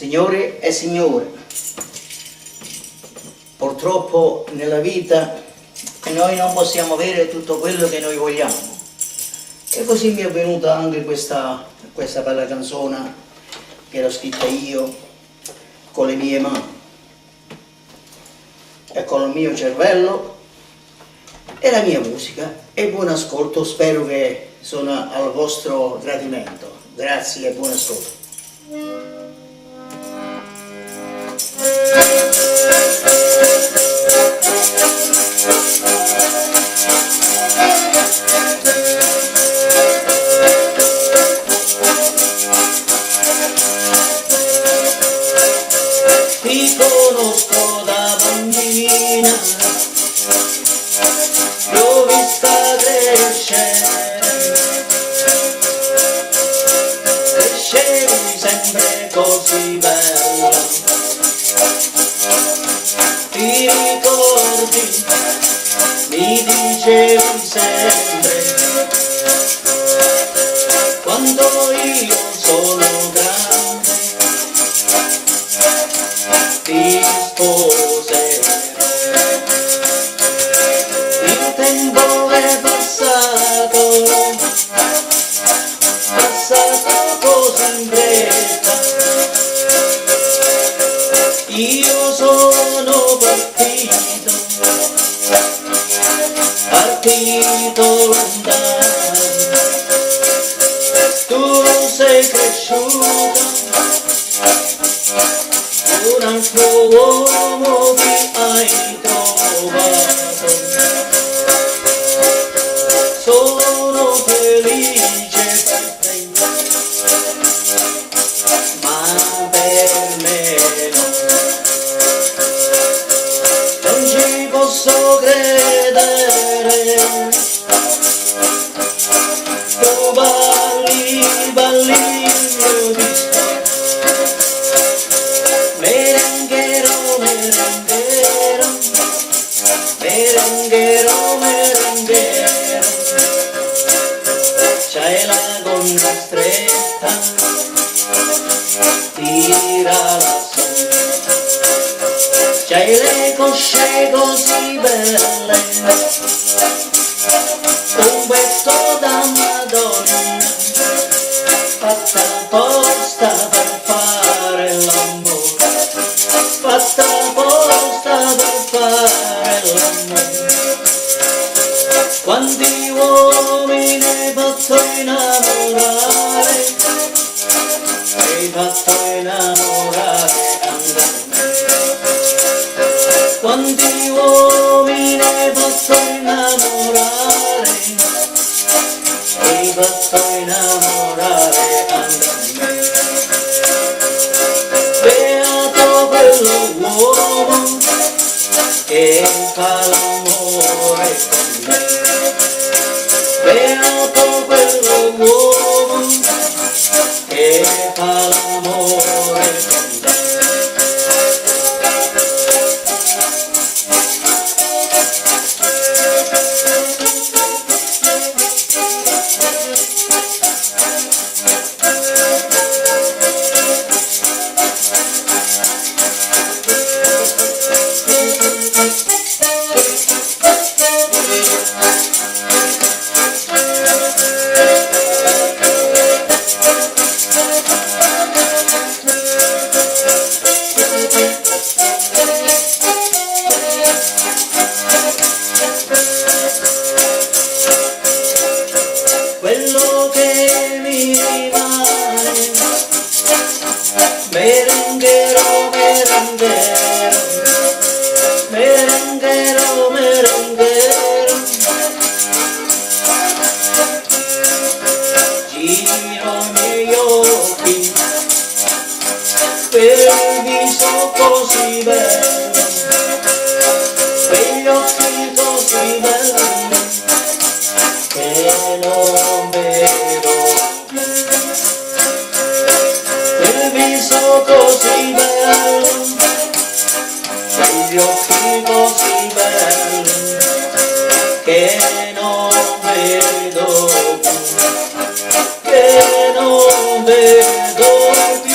Signore e signore, purtroppo nella vita noi non possiamo avere tutto quello che noi vogliamo. E così mi è venuta anche questa bella canzone che l'ho scritta io con le mie mani e con il mio cervello e la mia musica. E buon ascolto, spero che sono al vostro gradimento. Grazie e buon ascolto. Ti conosco da bambina, l'ho vista crescere, crescevi sempre così bella. Ti ricordi, mi dicevi sempre, quando io sono grande ti sposerò. Il tempo è passato così in fretta. Io sono partito lontano. Tu sei cresciuta, un altro uomo che hai trovato. Sono felice per te, ma per me no. Non ci posso credere. Tu balli il mio disco. Merenguero, merenguero, merenguero, merenguero. C'hai la gonna stretta, tirala su. C'hai le cosce così belle, un petto da Madonna, fatta apposta per fare l'amore, fatta apposta per fare l'amore. Quanti uomini hai fatto innamorare, hai fatto innamorare anche me. Quanti uomini hai fatto innamorare, hai fatto innamorare anche me. Beato quell'uomo che fa l'amore con me. Beato quell'uomo che fa l'amore con me. Quello che mi rimane, merenguero, merenguero, merenguero, merenguero. Giro i miei occhi per il viso così bello, quegli occhi così belli che non vedo più. Quel viso così bello, quegli occhi così belli che non vedo più, che non vedo più.